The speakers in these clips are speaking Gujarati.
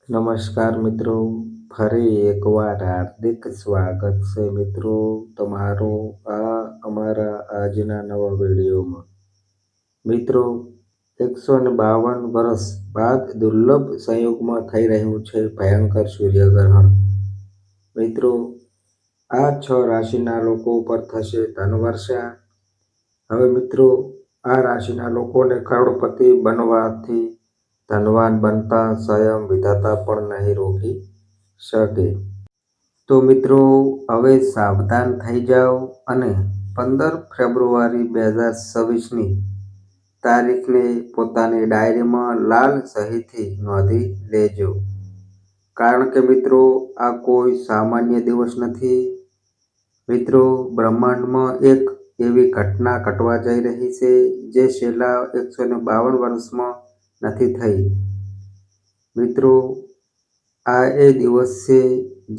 નમસ્કાર મિત્રો, ફરી એકવાર હાર્દિક સ્વાગત છે મિત્રો તમારું અમારા આજના નવા વિડીયોમાં. મિત્રો, 152 વર્ષ બાદ દુર્લભ સંયોગમાં થઈ રહ્યું છે ભયંકર સૂર્યગ્રહણ. મિત્રો, આ 6 રાશિના લોકો પર થશે ધનવર્ષા. હવે મિત્રો, આ રાશિના લોકોને કરોડપતિ બનવાથી ધનવાન બનતા સ્વયં વિધાતા પણ નહીં રોકી શકે. તો મિત્રો, હવે સાવધાન થઈ જાઓ અને 15 ફેબ્રુઆરી 2026ની તારીખને પોતાની ડાયરીમાં લાલ સહીથી નોંધી લેજો. કારણ કે મિત્રો, આ કોઈ સામાન્ય દિવસ નથી. મિત્રો, બ્રહ્માંડમાં એક એવી ઘટના ઘટવા જઈ રહી છે જે છેલ્લા 152 વર્ષમાં નથી થઈ. મિત્રો, આ એ દિવસ છે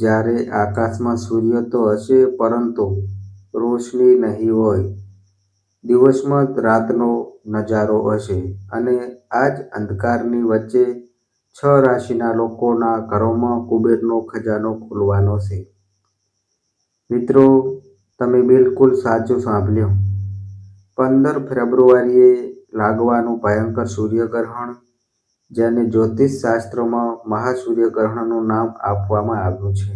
જ્યારે આકાશમાં સૂર્ય તો હશે પરંતુ રોશની નહીં હોય. દિવસમાં રાતનો નજારો હશે અને આ જ અંધકારની વચ્ચે 6 રાશિના લોકોના ઘરોમાં કુબેરનો ખજાનો ખુલવાનો છે. મિત્રો, તમે બિલકુલ સાચું સાંભળ્યું. 15 ફેબ્રુઆરીએ લાગવાનું ભયંકર સૂર્યગ્રહણ, જેને જ્યોતિષ શાસ્ત્રમાં મહાસૂર્યગ્રહણનું નામ આપવામાં આવ્યું છે,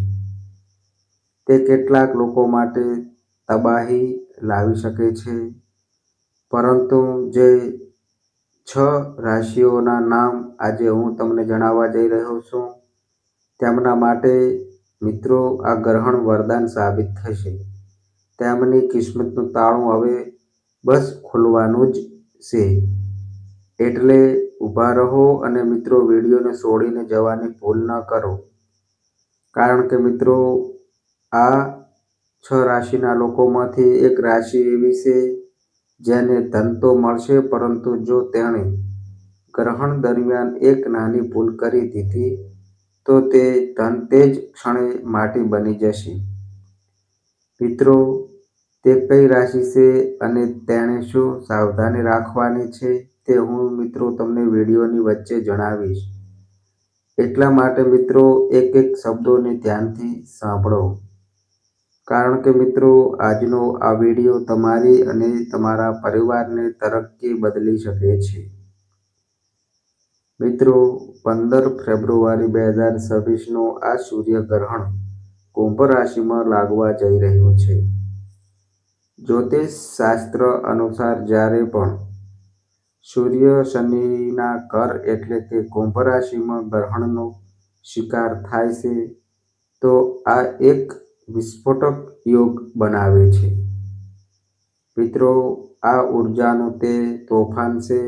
તે કેટલાક લોકો માટે તબાહી લાવી શકે છે. પરંતુ જે 6 રાશિઓના નામ આજે હું તમને જણાવવા જઈ રહ્યો છું, તેમના માટે મિત્રો આ ગ્રહણ વરદાન સાબિત થશે. તેમની કિસ્મતનું તાળું હવે બસ ખુલવાનું જ છે. એટલે ઊભા રહો અને મિત્રો વિડીયોને છોડીને જવાની ભૂલ ન કરો. કારણ કે મિત્રો, આ 6 રાશિના લોકોમાંથી એક રાશિ એવી છે જેને ધન તો મળશે, પરંતુ જો તેણે ગ્રહણ દરમિયાન એક નાની ભૂલ કરી દીધી તો તે ધન તે જ ક્ષણે માટી બની જશે. મિત્રો, તે કઈ રાશિ છે અને તેણે શું સાવધાની રાખવાની છે તે હું મિત્રો તમને વિડીયોની વચ્ચે જણાવીશ. એટલા માટે મિત્રો એક શબ્દોને ધ્યાનથી સાંભળો. કારણ કે મિત્રો, આજનો આ વિડીયો તમારી અને તમારા પરિવારને તરક્કી બદલી શકે છે. મિત્રો, 15 ફેબ્રુઆરી 2026નું આ સૂર્યગ્રહણ કુંભ રાશિમાં લાગવા જઈ રહ્યું છે. જ્યોતિષ શાસ્ત્ર અનુસાર જ્યારે પણ સૂર્ય શનિના ઘર એટલે કે કુંભ રાશિમાં ગ્રહણનો શિકાર થાય છે, તો આ એક વિસ્ફોટક યોગ બનાવે છે. મિત્રો, આ ઉર્જાનું તે તોફાન છે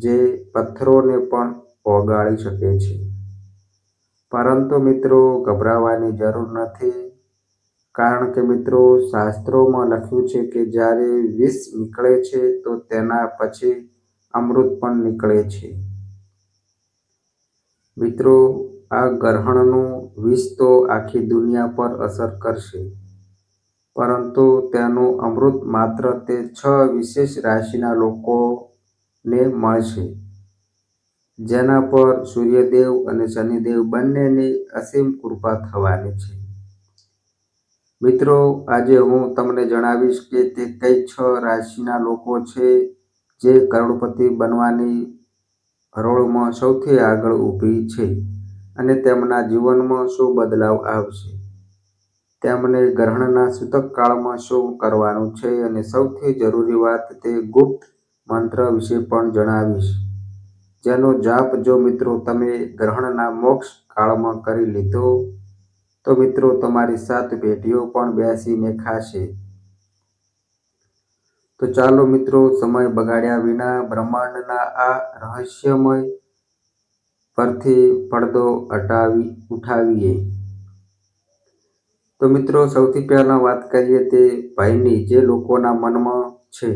જે પથ્થરોને પણ ઓગાળી શકે છે. પરંતુ મિત્રો, ગભરાવાની જરૂર નથી. કારણ કે મિત્રો, શાસ્ત્રોમાં લખ્યું છે કે જ્યારે વિષ નીકળે છે તો તેના પછી અમૃત પણ નીકળે છે. મિત્રો, આ ગ્રહણનું વિષ તો આખી દુનિયા પર અસર કરશે, પરંતુ તેનું અમૃત માત્ર તે 6 વિશેષ રાશિના લોકોને મળશે, જેના પર સૂર્યદેવ અને શનિદેવ બંનેની અસીમ કૃપા થવાની છે. મિત્રો, આજે હું તમને જણાવીશ કે તે કઈ 6 રાશિના લોકો છે જે કરોડપતિ બનવાની હરોળમાં સૌથી આગળ ઊભી છે અને તેમના જીવનમાં શું બદલાવ આવશે. તેમને ગ્રહણના સૂતકકાળમાં શું કરવાનું છે અને સૌથી જરૂરી વાત, તે ગુપ્ત મંત્ર વિશે પણ જણાવીશ, જેનો જાપ જો મિત્રો તમે ગ્રહણના મોક્ષ કાળમાં કરી લીધો તો મિત્રો તમારી 7 પેઢીઓ પણ બેસીને ખાશે. તો ચાલો મિત્રો, સમય બગાડ્યા વિના બ્રહ્માંડના આ રહસ્યમય પરથી પડદો ઉઠાવીએ. તો મિત્રો, સૌથી પહેલા વાત કરીએ તે ભયની જે લોકોના મનમાં છે.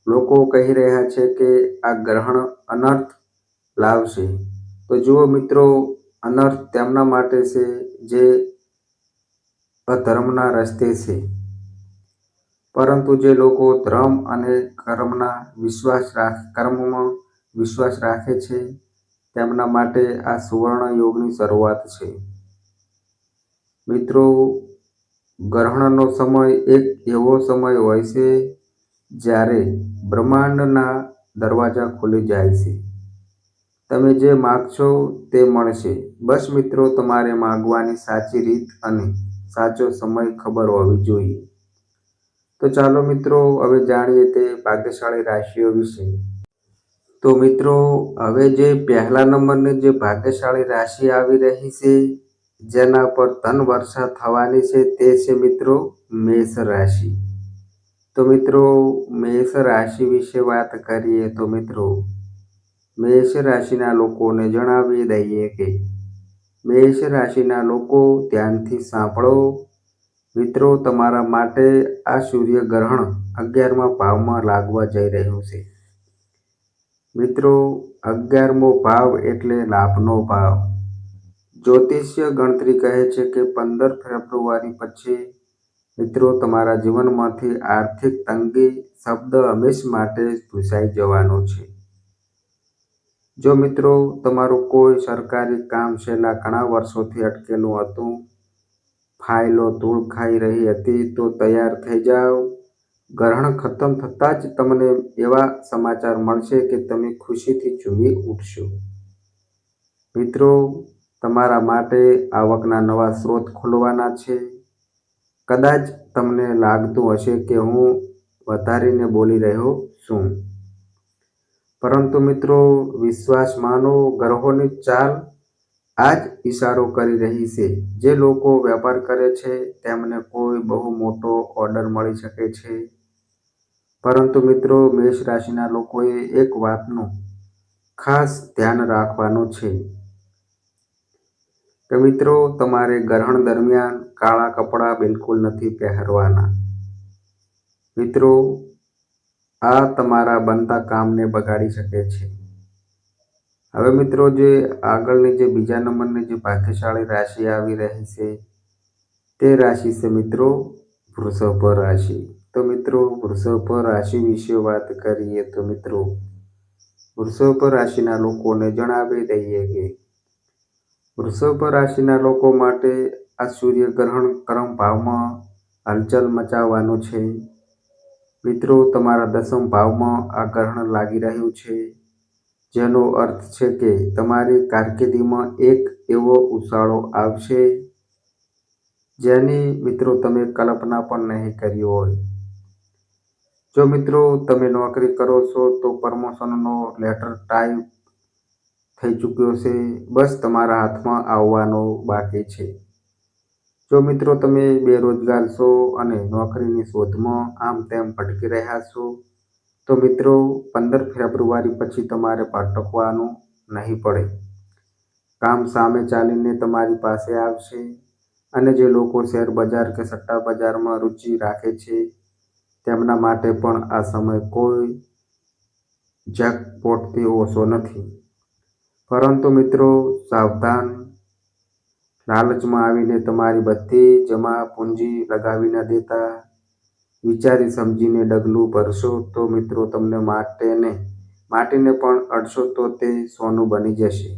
લોકો કહી રહ્યા છે કે આ ગ્રહણ અનર્થ લાવશે. તો જુઓ મિત્રો, અનર્થ તેમના માટે છે જે અધર્મના રસ્તે છે. પરંતુ જે લોકો ધર્મ અને કર્મમાં વિશ્વાસ રાખે છે તેમના માટે આ સુવર્ણ યોગની શરૂઆત છે. મિત્રો, ગ્રહણનો સમય એક એવો સમય હોય છે જ્યારે બ્રહ્માંડના દરવાજા ખુલી જાય છે. તમે જે માગશો તે મળશે. બસ મિત્રો, તમારે માગવાની સાચી રીત અને સાચો સમય ખબર હોવી જોઈએ. તો ચાલો મિત્રો, હવે જાણીએ તે ભાગ્યશાળી રાશિઓ વિશે. તો મિત્રો, હવે જે પહેલા નંબરની જે ભાગ્યશાળી રાશિ આવી રહી છે, જેના પર ધન વર્ષા થવાની છે, તે છે મિત્રો મેષ રાશિ. તો મિત્રો, મેષ રાશિ વિશે વાત કરીએ તો મિત્રો, મેષ રાશિના લોકોને જણાવી દઈએ કે મેષ રાશિના લોકો ધ્યાનથી સાંભળો. મિત્રો, તમારા માટે આ સૂર્યગ્રહણ 11મા ભાવમાં લાગવા જઈ રહ્યું છે. મિત્રો, 11મો ભાવ એટલે લાભનો ભાવ. જ્યોતિષીય ગણતરી કહે છે કે 15 ફેબ્રુઆરી પછી મિત્રો તમારા જીવનમાંથી આર્થિક તંગી શબ્દ હંમેશા માટે ભૂસાઈ જવાનો છે. જો મિત્રો તમારું કોઈ સરકારી કામ છેલ્લા ઘણા વર્ષોથી અટકેલું હતું, ફાઇલો ધૂળ ખાઈ રહી હતી, તો તૈયાર થઈ જાઓ. ગ્રહણ ખતમ થતાં જ તમને એવા સમાચાર મળશે કે તમે ખુશીથી ઝૂમી ઉઠશો. મિત્રો, તમારા માટે આવકના નવા સ્ત્રોત ખુલવાના છે. કદાચ તમને લાગતું હશે કે હું વધારીને બોલી રહ્યો છું, પરંતુ મિત્રો વિશ્વાસ માનો, ગ્રહોની ચાલ આ જ ઇશારો કરી રહી છે. જે લોકો વેપાર કરે છે તેમને કોઈ બહુ મોટો ઓર્ડર મળી શકે છે. પરંતુ મિત્રો, મેષ રાશિના લોકોએ એક વાતનું ખાસ ધ્યાન રાખવાનું છે કે મિત્રો તમારે ગ્રહણ દરમિયાન કાળા કપડાં બિલકુલ નથી પહેરવાના. મિત્રો, આ તમારા બનતા કામને બગાડી શકે છે. હવે મિત્રો, જે આગળની જે બીજા નંબરની જે ભાગ્યશાળી રાશિ આવી રહી છે, તે રાશિ છે મિત્રો વૃષભ રાશિ. તો મિત્રો, વૃષભ રાશિ વિશે વાત કરીએ તો મિત્રો, વૃષભ રાશિના લોકોને જણાવી દઈએ કે વૃષભ રાશિના લોકો માટે આ સૂર્યગ્રહણ કર્મ ભાવમાં હલચલ મચાવવાનું છે. મિત્રો, તમારા 10મ ભાવમાં આ ગ્રહણ લાગી રહ્યું છે, જેનો અર્થ છે કે તમારી કારકિર્દીમાં એક એવો ઉછાળો આવશે જેની મિત્રો તમે કલ્પના પણ નહીં કરી હોય. જો મિત્રો તમે નોકરી કરો છો તો પ્રમોશનનો લેટર ટાઈપ થઈ ચૂક્યો છે, બસ તમારા હાથમાં આવવાનો બાકી છે. જો મિત્રો તમે બેરોજગાર છો અને નોકરીની શોધમાં આમ તેમ ભટકી રહ્યા છો, તો મિત્રો 15 ફેબ્રુઆરી પછી તમારે ભટકવાનું નહીં પડે. કામ સામે ચાલીને તમારી પાસે આવશે. અને જે લોકો શેર બજાર કે સટ્ટા બજારમાં રુચિ રાખે છે, તેમના માટે પણ આ સમય કોઈ જેકપોટથી ઓછો નથી. પરંતુ મિત્રો સાવધાન, લાલચમાં આવીને તમારી બધી જમા પૂંજી લગાવી ન દેતા. વિચારી સમજીને ડગલું ભરશો તો મિત્રો તમને માટીને પણ અડશો તો તે સોનું બની જશે.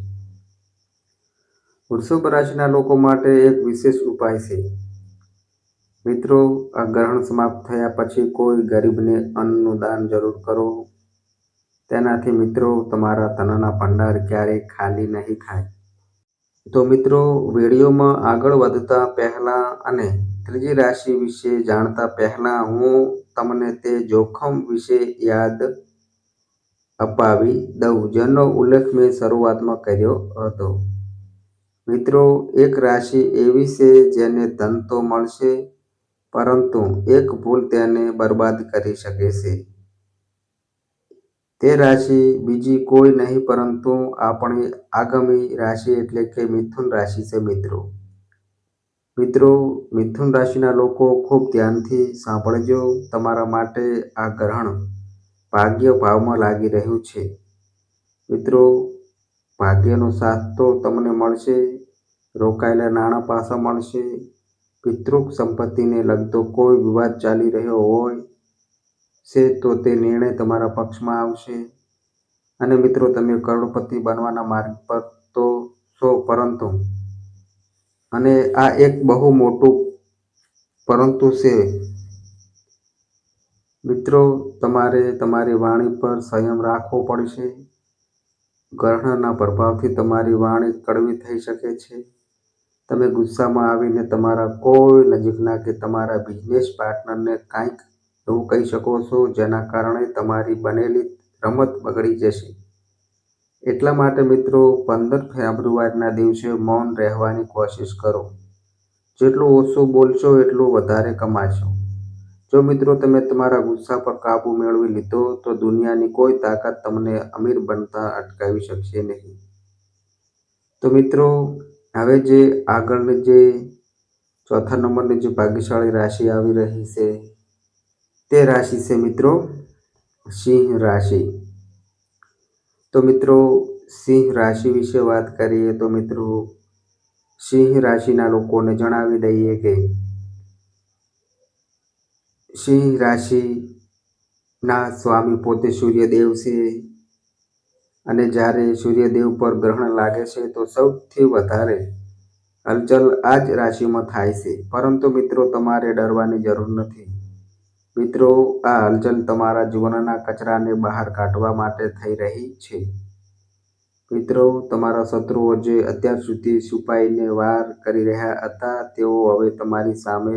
વૃષભ રાશિના લોકો માટે એક વિશેષ ઉપાય છે. મિત્રો, આ ગ્રહણ સમાપ્ત થયા પછી કોઈ ગરીબને અન્નનું દાન જરૂર કરો. તેનાથી મિત્રો તમારા ધનના ભંડાર ક્યારેય ખાલી નહીં થાય. તો મિત્રો, વિડીયોમાં આગળ વધતા પહેલા અને ત્રીજી રાશિ વિશે જાણતા પહેલા હું તમને તે જોખમ વિશે યાદ અપાવી દઉં, જેનો ઉલ્લેખ મેં શરૂઆતમાં કર્યો હતો. મિત્રો, એક રાશિ એવી છે જેને ધન તો મળશે, પરંતુ એક ભૂલ તેને બરબાદ કરી શકે છે. તે રાશિ બીજી કોઈ નહીં પરંતુ આપણી આગામી રાશિ એટલે કે મિથુન રાશિ છે મિત્રો. મિત્રો, મિથુન રાશિના લોકો ખૂબ ધ્યાનથી સાંભળજો. તમારા માટે આ ગ્રહણ ભાગ્ય ભાવમાં લાગી રહ્યું છે. મિત્રો, ભાગ્યનો સાથ તો તમને મળશે, રોકાયેલા નાણાં પાછા મળશે. પિતૃક સંપત્તિને લગતો કોઈ વિવાદ ચાલી રહ્યો હોય છે તો તે નિર્ણય તમારા પક્ષમાં આવશે. અને મિત્રો તમે કરોડપતિ બનવાના માર્ગ પર તો છો, પરંતુ અને આ એક બહુ મોટું પરંતુ છે. મિત્રો તમારે તમારી વાણી પર સંયમ રાખવો પડશે. ગ્રહણના પ્રભાવથી તમારી વાણી કડવી થઈ શકે છે. તમે ગુસ્સામાં આવીને તમારા કોઈ નજીકના કે તમારા બિઝનેસ પાર્ટનરને કંઈક એવું કહી શકો છો જેના કારણે તમારી બનેલી રમત બગડી જશે. એટલા માટે મિત્રો 15 ફેબ્રુઆરીના દિવસે મૌન રહેવાની કોશિશ કરો. જેટલું ઓછું બોલશો એટલું વધારે કમાશો. જો મિત્રો તમે તમારા ગુસ્સા પર કાબુ મેળવી લીધો તો દુનિયાની કોઈ તાકાત તમને અમીર બનતા અટકાવી શકશે નહીં. તો મિત્રો હવે જે આગળની જે ચોથા નંબરની જે ભાગ્યશાળી રાશિ આવી રહી છે તે રાશિ છે મિત્રો સિંહ રાશિ. તો મિત્રો સિંહ રાશિ વિશે વાત કરીએ તો મિત્રો સિંહ રાશિના લોકોને જણાવી દઈએ કે સિંહ રાશિના સ્વામી પોતે સૂર્યદેવ છે અને જ્યારે સૂર્યદેવ પર ગ્રહણ લાગે છે તો સૌથી વધારે હલચલ આ જ રાશિમાં થાય છે. પરંતુ મિત્રો તમારે ડરવાની જરૂર નથી. મિત્રો આ હલચલ તમારા જીવનના કચરાને બહાર કાઢવા માટે થઈ રહી છે. મિત્રો તમારા શત્રુઓ જે અત્યાર સુધી છુપાઈને વાર કરી રહ્યા હતા તેઓ હવે તમારી સામે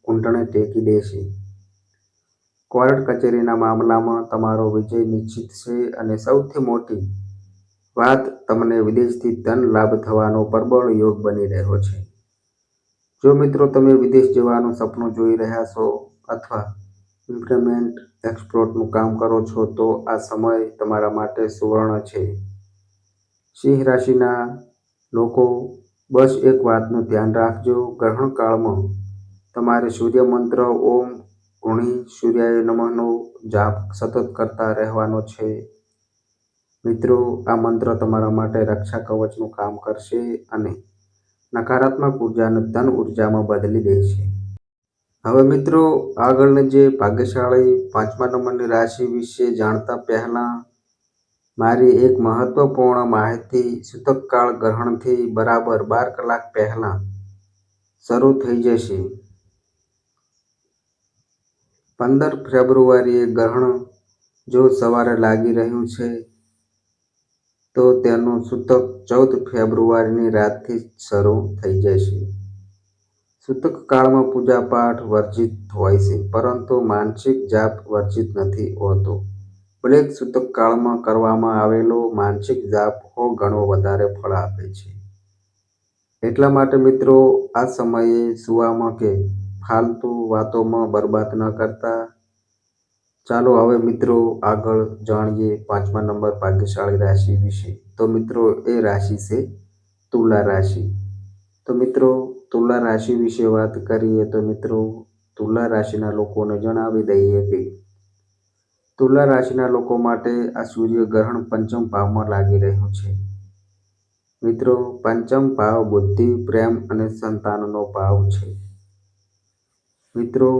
ઘૂંટણે ટેકી દેશે. કોર્ટ કચેરીના મામલામાં તમારો વિજય નિશ્ચિત છે અને સૌથી મોટી વાત તમને વિદેશથી ધન લાભ થવાનો પ્રબળ યોગ બની રહ્યો છે. જો મિત્રો તમે વિદેશ જવાનું સપનું જોઈ રહ્યા છો અથવા ઇમ્પ્લિમેન્ટ એક્સપોર્ટનું કામ કરો છો તો આ સમય તમારા માટે સુવર્ણ છે. સિંહ રાશિના લોકો બસ એક વાતનું ધ્યાન રાખજો. ગ્રહણ કાળમાં તમારે સૂર્ય મંત્ર ઓમ ગુણી સૂર્યાય નમઃનો જાપ સતત કરતા રહેવાનો છે. મિત્રો આ મંત્ર તમારા માટે રક્ષા કવચનું કામ કરશે અને નકારાત્મક ઉર્જાને ધન ઉર્જામાં બદલી દેશે. હવે મિત્રો આગળની જે ભાગ્યશાળી 5મા નંબરની રાશિ વિશે જાણતા પહેલા મારી એક મહત્વપૂર્ણ માહિતી. સૂતકકાળ ગ્રહણથી બરાબર 12 કલાક પહેલા શરૂ થઈ જશે. 15 ફેબ્રુઆરીએ ગ્રહણ જો સવારે લાગી રહ્યું છે તો તેનું સૂતક 14 ફેબ્રુઆરીની રાતથી શરૂ થઈ જશે. સૂતક કાળમાં પૂજાપાઠ વર્જિત હોય છે પરંતુ માનસિક જાપ વર્જિત નથી હોતો. બ્લેક સૂતક કાળમાં કરવામાં આવેલો માનસિક જાપ 100 ગણો વધારે ફળ આપે છે. એટલા માટે મિત્રો આ સમયે સૂવામાં કે ફાલતુ વાતોમાં બરબાદ ન કરતા. ચાલો હવે મિત્રો આગળ જાણીએ 5મા નંબર ભાગ્યશાળી રાશિ વિશે. તો મિત્રો એ રાશિ છે તુલા રાશિ. તો મિત્રો તુલા રાશિ વિશે વાત કરીએ તો મિત્રો તુલા રાશિના લોકોને જણાવી દઈએ કે તુલા રાશિના લોકો માટે આ સૂર્ય ગ્રહણ પંચમ ભાવમાં લાગી રહ્યું છે. મિત્રો પંચમ ભાવ બુદ્ધિ, પ્રેમ અને સંતાનનો ભાવ છે. મિત્રો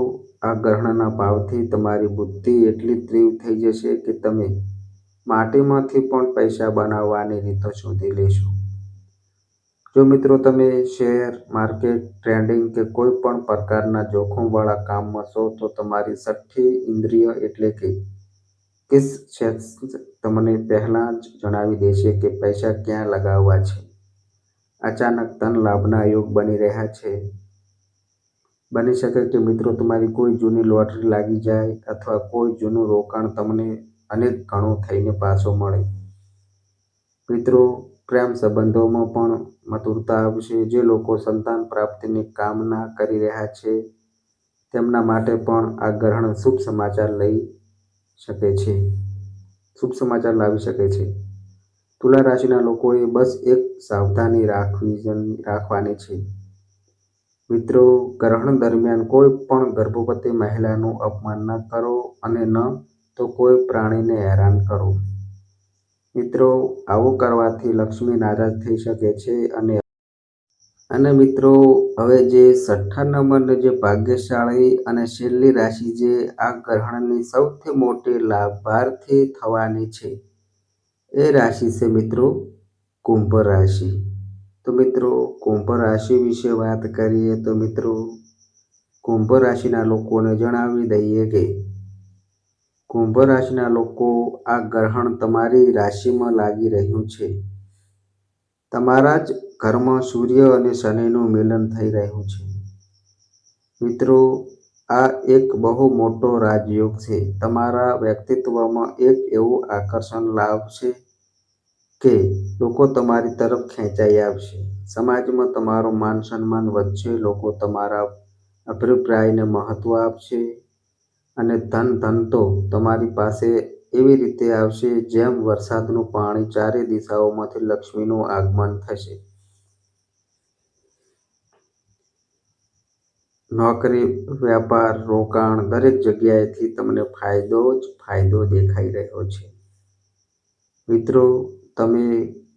આ ગ્રહણના ભાવથી તમારી બુદ્ધિ એટલી તીવ્ર થઈ જશે કે તમે માટીમાંથી પણ પૈસા બનાવવાની રીતો શોધી લેશો. જો મિત્રો તમે શેર માર્કેટ, ટ્રેડિંગ કે કોઈ પણ પ્રકારના જોખમવાળા કામમાં છો તો તમારી છઠ્ઠી ઇન્દ્રિય એટલે કે સિક્સ્થ સેન્સ તમને પહેલાં જ જણાવી દેશે કે પૈસા ક્યાં લગાવવા છે. અચાનક ધન લાભના યોગ બની રહ્યા છે. બની શકે કે મિત્રો તમારી કોઈ જૂની લોટરી લાગી જાય અથવા કોઈ જૂનું રોકાણ તમને અનેક ગણું થઈને પાછું મળે. મિત્રો પ્રેમ સંબંધોમાં પણ મધુરતા આવશે. જે લોકો સંતાન પ્રાપ્તિની કામના કરી રહ્યા છે તેમના માટે પણ આ ગ્રહણ શુભ સમાચાર લાવી શકે છે. તુલા રાશિના લોકોએ બસ એક સાવધાની રાખવાની છે. મિત્રો ગ્રહણ દરમિયાન કોઈ પણ ગર્ભવતી મહિલાનું અપમાન ન કરો અને ન તો કોઈ પ્રાણીને હેરાન કરો. મિત્રો આવું કરવાથી લક્ષ્મી નારાજ થઈ શકે છે. અને મિત્રો હવે જે 6થા નંબરની જે ભાગ્યશાળી અને છેલ્લી રાશિ જે આ ગ્રહણની સૌથી મોટી લાભાર્થી થવાની છે એ રાશિ છે મિત્રો કુંભ રાશિ। તો મિત્રો કુંભ રાશિ વિશે વાત કરીએ તો મિત્રો કુંભ રાશિના લોકોને જણાવી દઈએ કે કુંભ રાશિના લોકો આ ગ્રહણ તમારી રાશિમાં લાગી રહ્યું છે। તમારા જ ઘરમાં સૂર્ય અને શનિનું મિલન થઈ રહ્યું છે। મિત્રો આ એક બહુ મોટો રાજયોગ છે। તમારા વ્યક્તિત્વમાં એક એવું આકર્ષણ લાવશે કે લોકો તમારી તરફ ખેંચાઈ આવશે। સમાજમાં તમારું માન સન્માન વધશે। લોકો તમારા અભિપ્રાયને મહત્વ આપશે અને ધન તો તમારી પાસે એવી રીતે આવશે જેમ વરસાદનું પાણી ચારે દિશાઓમાંથી લક્ષ્મીનું આગમન થશે। નોકરી, વ્યાપાર, રોકાણ દરેક જગ્યાએથી તમને ફાયદો જ ફાયદો દેખાઈ રહ્યો છે। મિત્રો તમે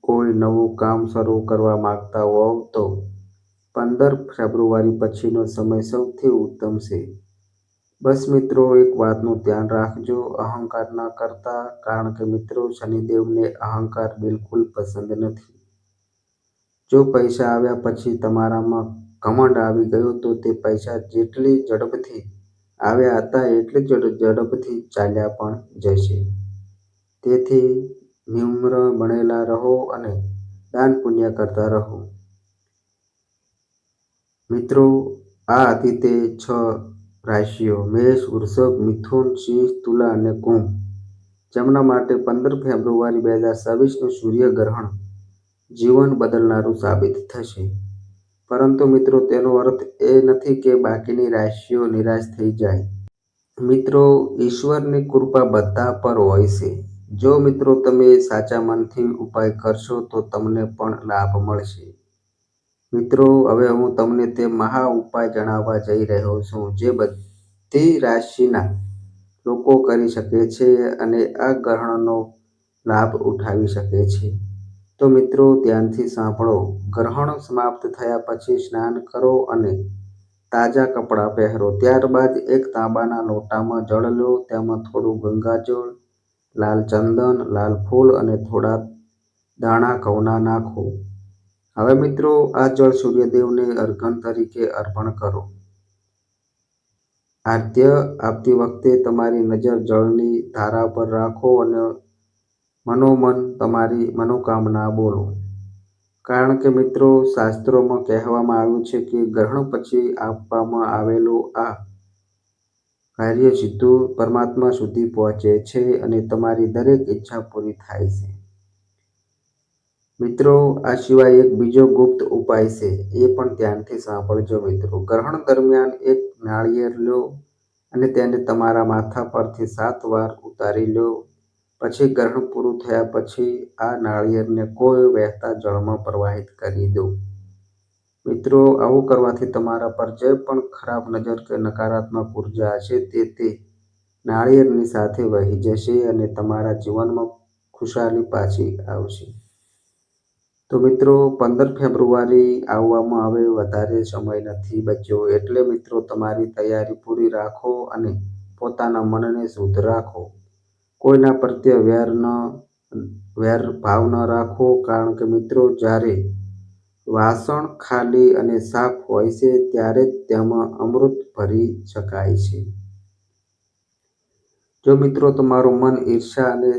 કોઈ નવું કામ શરૂ કરવા માંગતા હોવ તો 15 ફેબ્રુઆરી પછીનો સમય સૌથી ઉત્તમ છે। બસ મિત્રો એક વાતનું ધ્યાન રાખજો, અહંકાર ન કરતા, કારણ કે મિત્રો શનિદેવને અહંકાર બિલકુલ પસંદ નથી। જો પૈસા આવ્યા પછી તમારામાં ઘમંડ આવી ગયો તો તે પૈસા જેટલી ઝડપથી આવ્યા હતા એટલી જ ઝડપથી ચાલ્યા પણ જશે। તેથી નિમ્ર બનેલા રહો અને દાન પુણ્ય કરતા રહો। મિત્રો આ હતી તે 6 રાશિઓ મેષ, વૃષભ, મિથુન, સિંહ, તુલા અને કુંભ, જેમના માટે 15 ફેબ્રુઆરી 2026નું સૂર્યગ્રહણ જીવન બદલનારું સાબિત થશે। પરંતુ મિત્રો તેનો અર્થ એ નથી કે બાકીની રાશિઓ નિરાશ થઈ જાય। મિત્રો ઈશ્વરની કૃપા બધા પર હોય છે। જો મિત્રો તમે સાચા મનથી ઉપાય કરશો તો તમને પણ લાભ મળશે। મિત્રો હવે હું તમને તે મહા ઉપાય જણાવવા જઈ રહ્યો છું જે બધી રાશિના લોકો કરી શકે છે અને આ ગ્રહણનો લાભ ઉઠાવી શકે છે। તો મિત્રો ધ્યાનથી સાંભળો। ગ્રહણ સમાપ્ત થયા પછી સ્નાન કરો અને તાજા કપડાં પહેરો। ત્યારબાદ એક તાંબાના લોટામાં જળ લો, તેમાં થોડું ગંગાજળ, લાલ ચંદન, લાલ ફૂલ અને થોડા દાણા ઘઉંના નાખો। હવે મિત્રો આ જળ સૂર્યદેવને અર્ઘ્ય તરીકે અર્પણ કરો। આરત્ય આપતી વખતે તમારી નજર જળની ધારા પર રાખો અને મનોમન તમારી મનોકામના બોલો। કારણ કે મિત્રો શાસ્ત્રોમાં કહેવામાં આવ્યું છે કે ગ્રહણ પછી આપવામાં આવેલું આ કાર્ય સીધું પરમાત્મા સુધી પહોંચે છે અને તમારી દરેક ઈચ્છા પૂરી થાય છે। મિત્રો આ સિવાય એક બીજો ગુપ્ત ઉપાય છે, એ પણ ધ્યાનથી સાંભળજો। મિત્રો ગ્રહણ દરમિયાન એક નાળિયેર લો અને તેને તમારા માથા પરથી 7 વાર ઉતારી લો। પછી ગ્રહણ પૂરું થયા પછી આ નાળિયેરને કોઈ વહેતા જળમાં પ્રવાહિત કરી દો। મિત્રો આવું કરવાથી તમારા પર જે પણ ખરાબ નજર કે નકારાત્મક ઉર્જા હશે તે નાળિયેરની સાથે વહી જશે અને તમારા જીવનમાં ખુશાલી પાછી આવશે। તો મિત્રો 15 ફેબ્રુઆરી આવવામાં હવે વધારે સમય નથી બચ્યો, એટલે મિત્રો તમારી તૈયારી પૂરી રાખો અને પોતાના મનને શુદ્ધ રાખો। કોઈના પ્રત્યે વેર ભાવ ન રાખો, કારણ કે મિત્રો જ્યારે વાસણ ખાલી અને સાફ હોય છે ત્યારે જ તેમાં અમૃત ભરી શકાય છે। જો મિત્રો તમારું મન ઈર્ષ્યા અને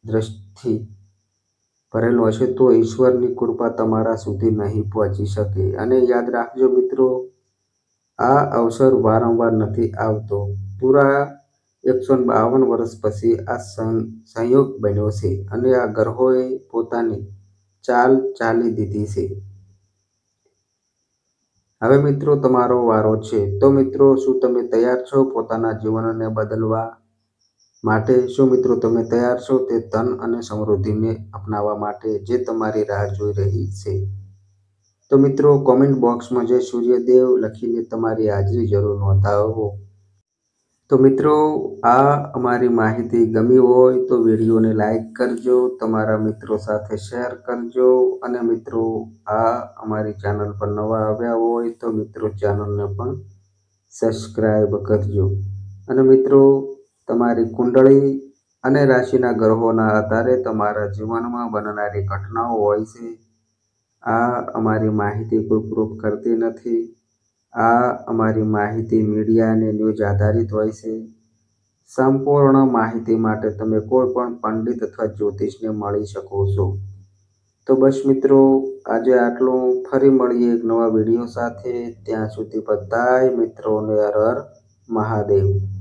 દ્વેષથી ભરેલું હશે તો ઈશ્વરની કૃપા તમારા સુધી નહીં પહોંચી શકે। અને યાદ રાખજો મિત્રો, આ અવસર વારંવાર નથી આવતો। પૂરા 152 વર્ષ પછી આ સંયોગ બન્યો છે અને આ ગ્રહોએ પોતાની ચાલ ચાલી દીધી છે। હવે મિત્રો તમારો વારો છે। તો મિત્રો શું તમે તૈયાર છો પોતાના જીવનને બદલવા માટે? શું મિત્રો તમે તૈયાર છો તે ધન અને સમૃદ્ધિને અપનાવવા માટે જે તમારી રાહ જોઈ રહી છે? તો મિત્રો કોમેન્ટ બોક્સમાં જય સૂર્યદેવ લખીને તમારી હાજરી જરૂર નોંધાવો। તો મિત્રો આ અમારી માહિતી ગમી હોય તો વિડીયોને લાઈક કરજો, તમારા મિત્રો સાથે શેર કરજો અને મિત્રો આ અમારી ચેનલ પર નવા આવ્યા હોય તો મિત્રો ચેનલને પણ સબસ્ક્રાઈબ કરજો। અને મિત્રો તમારી કુંડળી અને રાશિના ગ્રહોના આધારે તમારા જીવનમાં બનનારી ઘટનાઓ હોય છે. આ અમારી માહિતી કોઈ પ્રૂફ કરતી નથી. આ અમારી માહિતી મીડિયા અને ન્યૂઝ આધારિત હોય છે. સંપૂર્ણ માહિતી માટે તમે કોઈ પણ પંડિત અથવા જ્યોતિષને મળી શકો છો. તો બસ મિત્રો, આજે આટલું. ફરી મળીએ એક નવા વિડીયો સાથે. ત્યાં સુધી બધાય મિત્રોને હર હર મહાદેવ.